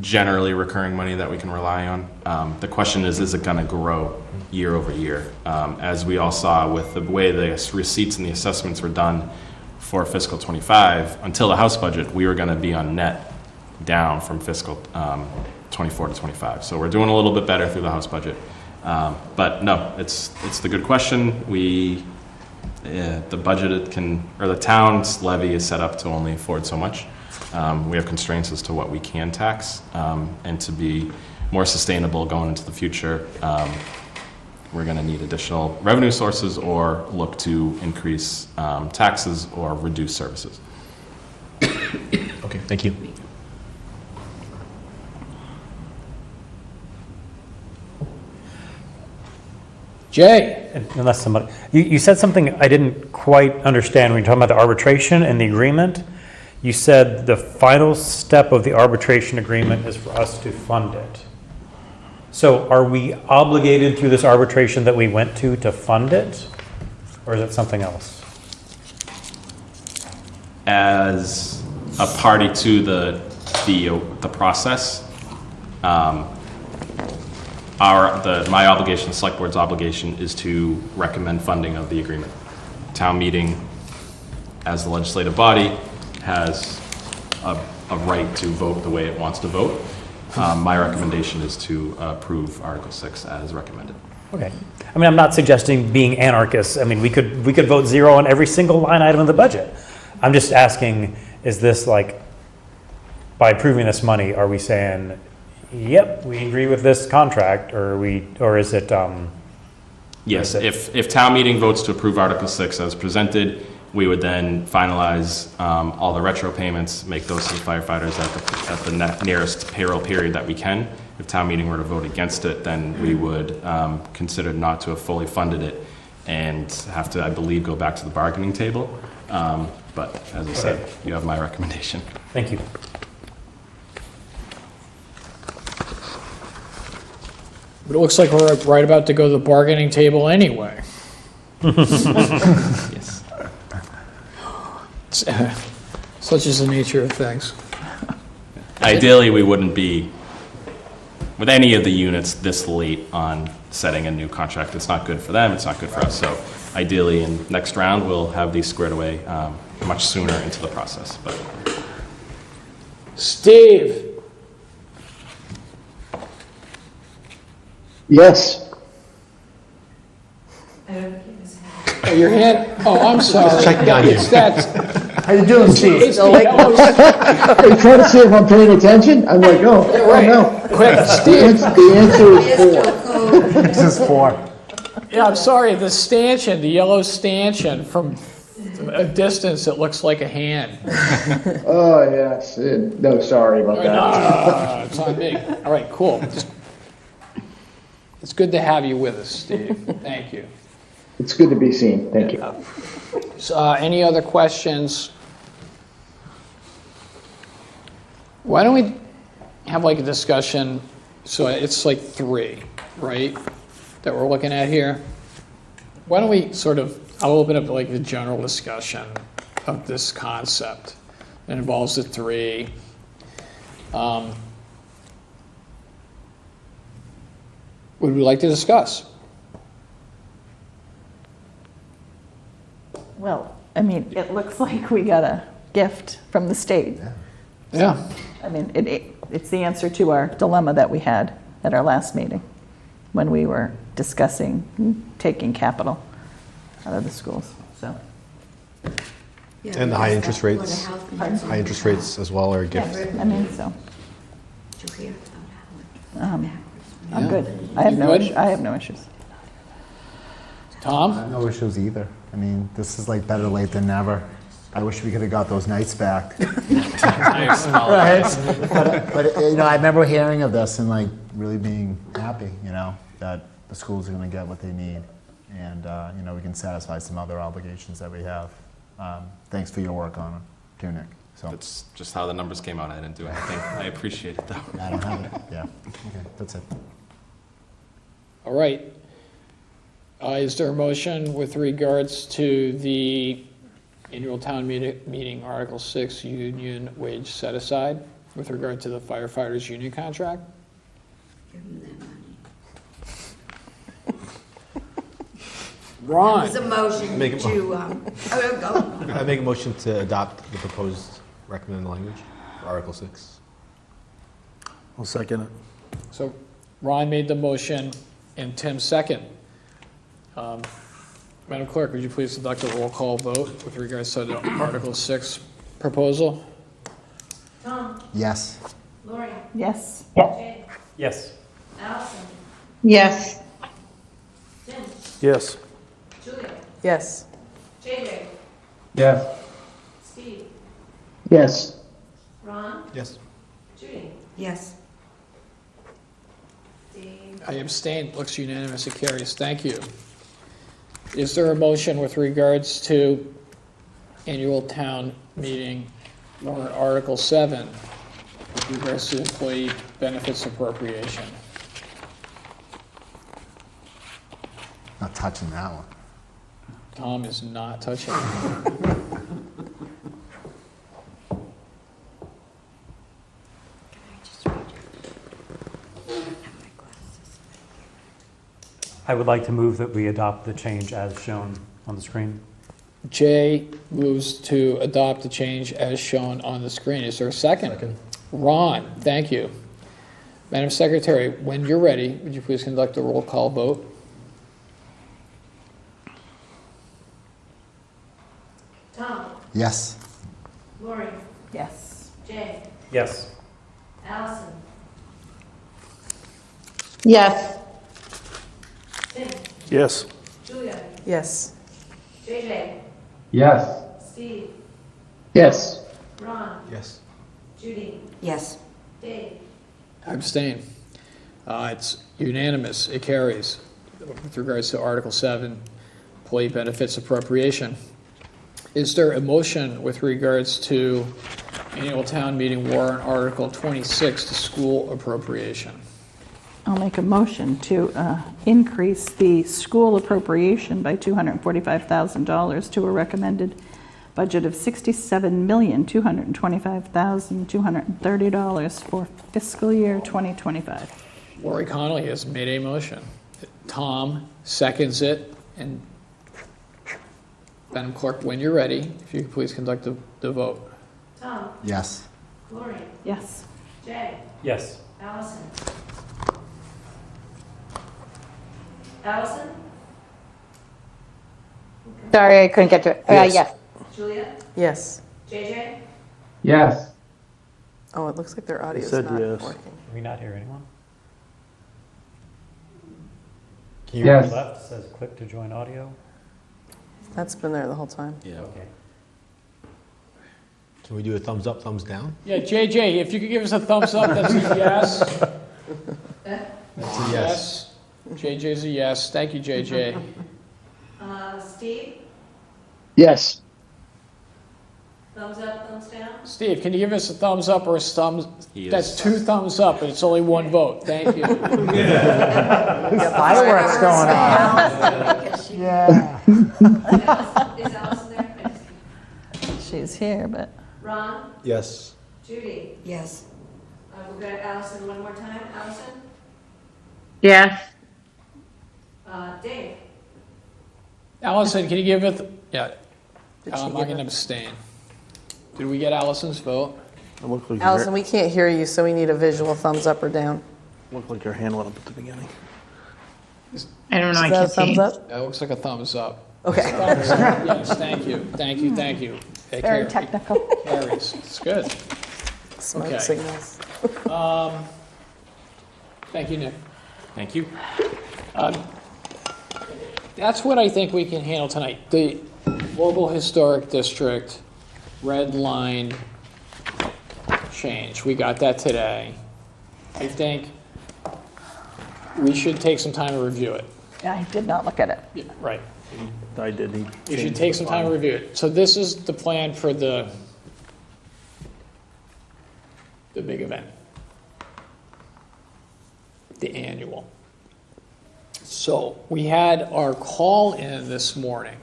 generally recurring money that we can rely on. The question is it going to grow year over year? As we all saw with the way the receipts and the assessments were done for fiscal 25, until the House budget, we were going to be on net down from fiscal 24 to 25. So we're doing a little bit better through the House budget. But no, it's the good question. The budget the town's levy is set up to only afford so much. We have constraints as to what we can tax, and to be more sustainable going into the future, we're going to need additional revenue sources or look to increase taxes or reduce services. Okay, thank you. Jay? Unless somebody, you said something I didn't quite understand when you're talking about the arbitration and the agreement. You said the final step of the arbitration agreement is for us to fund it. So are we obligated through this arbitration that we went to fund it? Or is it something else? As a party to the process, my obligation, the select board's obligation, is to recommend funding of the agreement. Town meeting, as the legislative body, has a right to vote the way it wants to vote. My recommendation is to approve Article 6 as recommended. Okay. I mean, I'm not suggesting being anarchists. I mean, we could vote zero on every single line item of the budget. I'm just asking, is this like, by approving this money, are we saying, yep, we agree with this contract, or is it? Yes, if town meeting votes to approve Article 6 as presented, we would then finalize all the retro payments, make those to the firefighters at the nearest payroll period that we can. If town meeting were to vote against it, then we would consider not to have fully funded it and have to, I believe, go back to the bargaining table. But as I said, you have my recommendation. Thank you. But it looks like we're right about to go to the bargaining table anyway. Yes. Such is the nature of things. Ideally, we wouldn't be with any of the units this late on setting a new contract. It's not good for them, it's not good for us. So ideally, in next round, we'll have these squared away much sooner into the process. But Steve? Yes. Oh, your hand? Oh, I'm sorry. checking on you. It's that. How you doing, Steve? It's the yellow. Are you trying to see if I'm paying attention? I'm like, oh no. Quick, Steve. The answer is 4. This is 4. Yeah, I'm sorry. The stanchion, the yellow stanchion, from a distance, it looks like a hand. Oh, yes. No, sorry about that. It's on me. All right, cool. It's good to have you with us, Steve. Thank you. It's good to be seen. Thank you. So, any other questions? Why don't we have like a discussion? So it's like 3, right, that we're looking at here. Why don't we I'll open up like the general discussion of this concept. It involves the 3. Would we like to discuss? Well, I mean, it looks like we got a gift from the state. Yeah. I mean, it's the answer to our dilemma that we had at our last meeting when we were discussing taking capital out of the schools, so. And the high interest rates. High interest rates as well are a gift. I mean, so, I'm Yeah. good. I have You no, good? I have no issues. Tom? No issues either. I mean, this is like better late than never. I wish we could have got those nights back. Right? But I remember hearing of this and like really being happy, that the schools are going to get what they need, and we can satisfy some other obligations that we have. Thanks for your work on it, too, Nick. So That's just how the numbers came out. I didn't do anything. I appreciate it, though. I don't have it. Yeah. Okay, that's it. All right. Is there a motion with regards to the annual town meeting Article 6 union wage set aside with regard to the firefighters union contract? Give them that money. Ron, There's a motion Make a to, go. I make a motion to adopt the proposed recommended language for Article 6. I'll second it. so Ron made the motion and Tim second. Madam Clerk, would you please conduct a roll call vote with regards to the Article 6 proposal? Tom, Yes. Lori, Yes. Jay, Yes. Allison, Yes. Tim, Yes. Julia, Yes. JJ, Yes. Steve, Yes. Ron, Yes. Judy, Yes. Dave. I abstain. Looks unanimous. It carries. Thank you. Is there a motion with regards to annual town meeting warrant Article 7 with regards to employee benefits appropriation? Not touching that one. Tom is not touching it. I would like to move that we adopt the change as shown on the screen. Jay moves to adopt the change as shown on the screen. Is there a second? Second. Ron, thank you. Madam Secretary, when you're ready, would you please conduct a roll call vote? Tom, Yes. Lori, Yes. Jay, Yes. Allison, Yes. Tim, Yes. Julia, Yes. JJ, Yes. Steve, Yes. Ron, Yes. Judy, Yes. Dave. I abstain. It's unanimous. It carries. With regards to Article 7, employee benefits appropriation. Is there a motion with regards to annual town meeting warrant Article 26, the school appropriation? I'll make a motion to increase the school appropriation by $245,000 to a recommended budget of $67,225,230 for fiscal year 2025. Lori Connolly has made a motion. Tom seconds it. And Madam Clerk, when you're ready, if you could please conduct the vote. Tom, Yes. Lori, Yes. Jay, Yes. Allison. Allison, Sorry, I couldn't get to it. Yes. Julia, Yes. JJ, Yes. Oh, it looks like their audio's said not yes. working. Can we not hear anyone? Can you Yes. Left says click to join audio. That's been there the whole time. Yeah. Okay. Can we do a thumbs up, thumbs down? Yeah, JJ, if you could give us a thumbs up, that's a yes. That's a yes. JJ's a yes. Thank you, JJ. Steve, Yes. thumbs up, thumbs down. Steve, can you give us a thumbs up or a thumbs? He That's is- 2 thumbs up, and it's only 1 vote. Thank you. Fireworks going on. Yeah. Is Allison there? She's here, but Ron, Yes. Judy. Yes. We'll go to Allison one more time. Allison, Yes. Dave, Allison, can you give it? Yeah, Did she I'm give going to it? abstain. Did we get Allison's vote? It looked like Allison, we can't hear you, so we need a visual thumbs up or down. your hand went up at the beginning. I don't know. I Is that a can't thumbs see. up? That looks like a thumbs up. Okay. Thumbs up. Yes, thank you. Thank you, thank you. It very car- technical. it carries. It's good. Smoke Okay. signals. Thank you, Nick. Thank you. That's what I think we can handle tonight. The Global Historic District red line change. We got that today. I think we should take some time to review it. I did not look at it. Yeah, right. I did. We should take some time to review it. So this is the plan for the the big event, the annual. So we had our call in this morning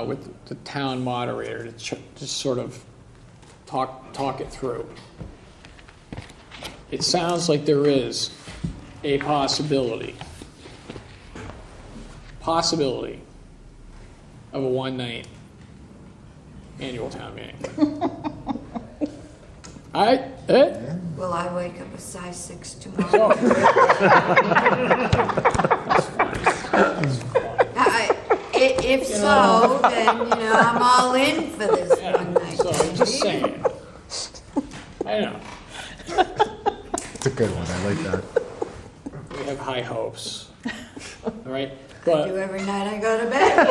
with the town moderator to just sort of talk it through. It sounds like there is a possibility of a one-night annual town meeting. Will I wake up a size 6 tomorrow? If so, then, I'm all in for this one night. So I'm just saying. I know, It's a good one, I like that. we have high hopes. All right, I but do every night I go to bed.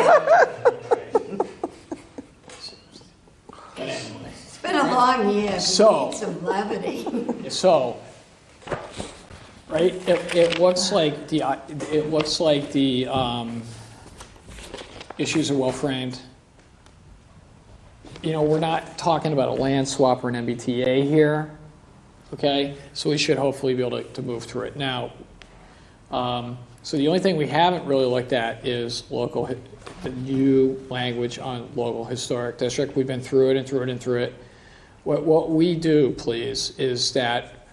It's been a long year. We So- need some levity. so, right, it looks like the issues are well framed. We're not talking about a land swap or an MBTA here, okay? So we should hopefully be able to move through it. Now, so the only thing we haven't really looked at is the new language on local historic district. We've been through it and through it and through it. What we do, please, is that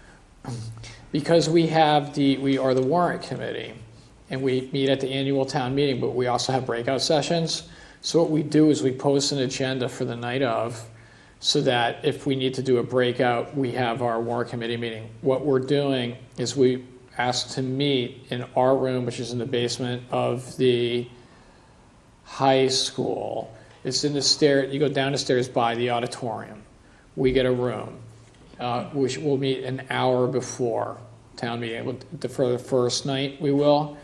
because we are the Warrant Committee, and we meet at the annual town meeting, but we also have breakout sessions. So what we do is we post an agenda for the night of, so that if we need to do a breakout, we have our Warrant Committee meeting. What we're doing is we ask to meet in our room, which is in the basement of the high school. It's in the you go down the stairs by the auditorium. We get a room, which we'll meet an hour before town meeting. For the first night, we will.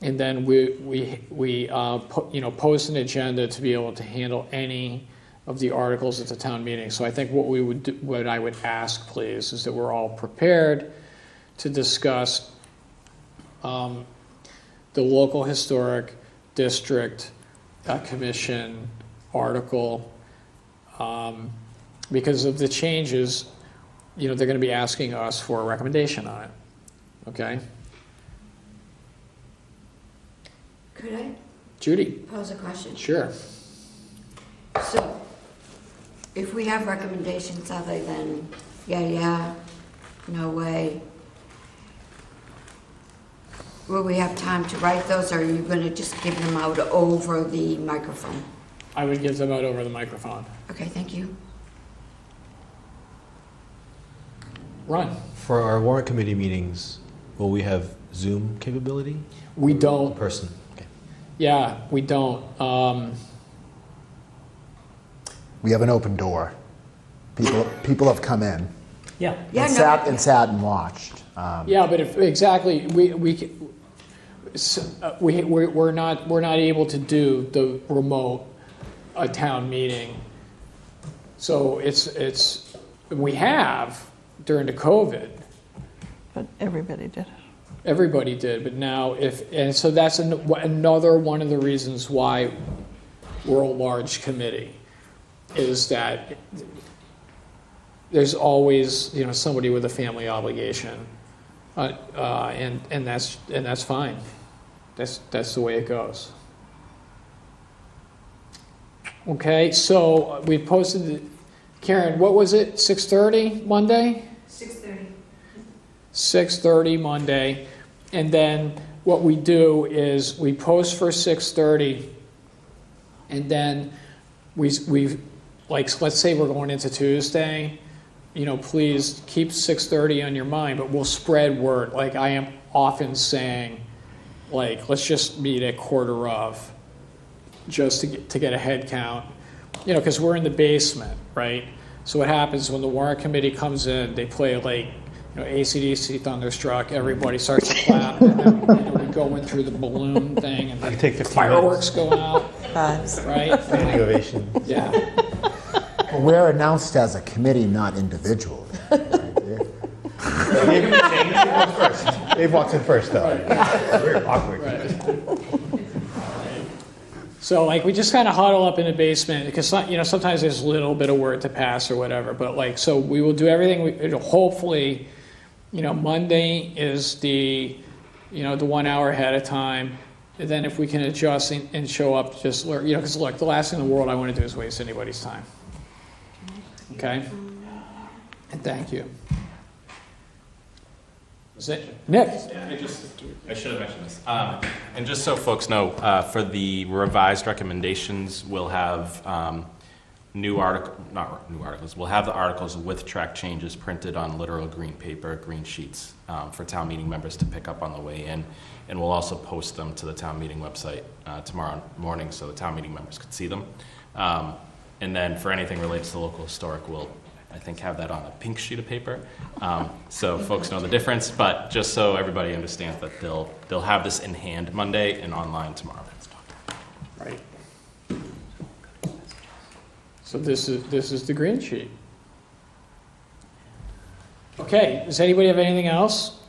And then we post an agenda to be able to handle any of the articles at the town meeting. So I think what I would ask, please, is that we're all prepared to discuss the local historic district commission article, because of the changes. They're going to be asking us for a recommendation on it. Okay. Could I Judy? pose a question? Sure. So, if we have recommendations other than, yeah, no way, will we have time to write those, or are you going to just give them out over the microphone? I would give them out over the microphone. Okay, thank you. Ron? For our warrant committee meetings, will we have Zoom capability? We In don't. person? Okay. Yeah, we don't. We have an open door. People have come in Yeah. Yeah, and no, sat and watched. Yeah, but we're not able to do the remote town meeting. So we have during the COVID. But everybody did it. Everybody did, but now so that's another one of the reasons why we're a large committee, is that there's always somebody with a family obligation, and that's fine. That's the way it goes. Okay, so we posted. Karen, what was it? 6:30 Monday. 6:30. 6:30 Monday, and then what we do is we post for 6:30, and then we let's say we're going into Tuesday, please keep 6:30 on your mind, but we'll spread word. Like I am often saying, let's just meet at 15:15, just to get a head count, because we're in the basement, right? So what happens when the warrant committee comes in, they play AC/DC Thunderstruck, everybody starts to clap, and then we go in through the balloon thing, and I can take 15 fireworks go out, right? Standing ovation. Yeah. Well, we're announced as a committee, not individually. Dave walks in first, though. Very awkward. Right. So like, we just kind of huddle up in the basement because, sometimes there's a little bit of word to pass or whatever. But like, so we will do everything. Hopefully, Monday is the 1 hour ahead of time. And then if we can adjust and show up, just, because look, the last thing in the world I want to do is waste anybody's time. Okay? And thank you. Is it Nick? I should have mentioned this. And just so folks know, for the revised recommendations, we'll have not new articles, we'll have the articles with track changes printed on literal green paper, green sheets, for town meeting members to pick up on the way in. And we'll also post them to the town meeting website tomorrow morning so the town meeting members could see them. And then for anything related to the local historic, we'll, I think, have that on a pink sheet of paper, so folks know the difference. But just so everybody understands that they'll have this in hand Monday and online tomorrow. Right. So this is the green sheet. Okay. Does anybody have anything else?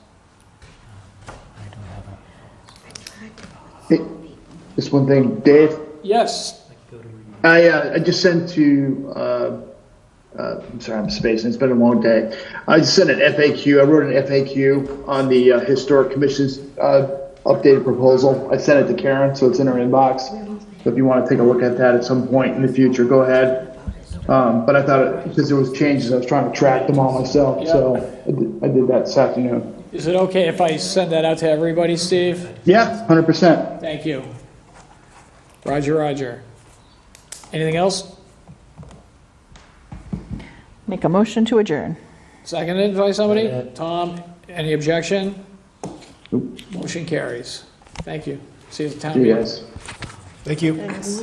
Hey, just one thing, Dave. Yes. I just sent to. I'm sorry, I'm spacing. It's been a long day. I just sent an FAQ. I wrote an FAQ on the Historic Commission's updated proposal. I sent it to Karen, so it's in her inbox. So if you want to take a look at that at some point in the future, go ahead. But I thought because there was changes, I was trying to track them all myself. Yep. So I did that this afternoon. Is it okay if I send that out to everybody, Steve? Yeah, 100%. Thank you. Roger. Anything else? Make a motion to adjourn. Seconded by somebody? Tom, any objection? Motion carries. Thank you. See you at the town See you meeting. guys. Thank you. Thanks.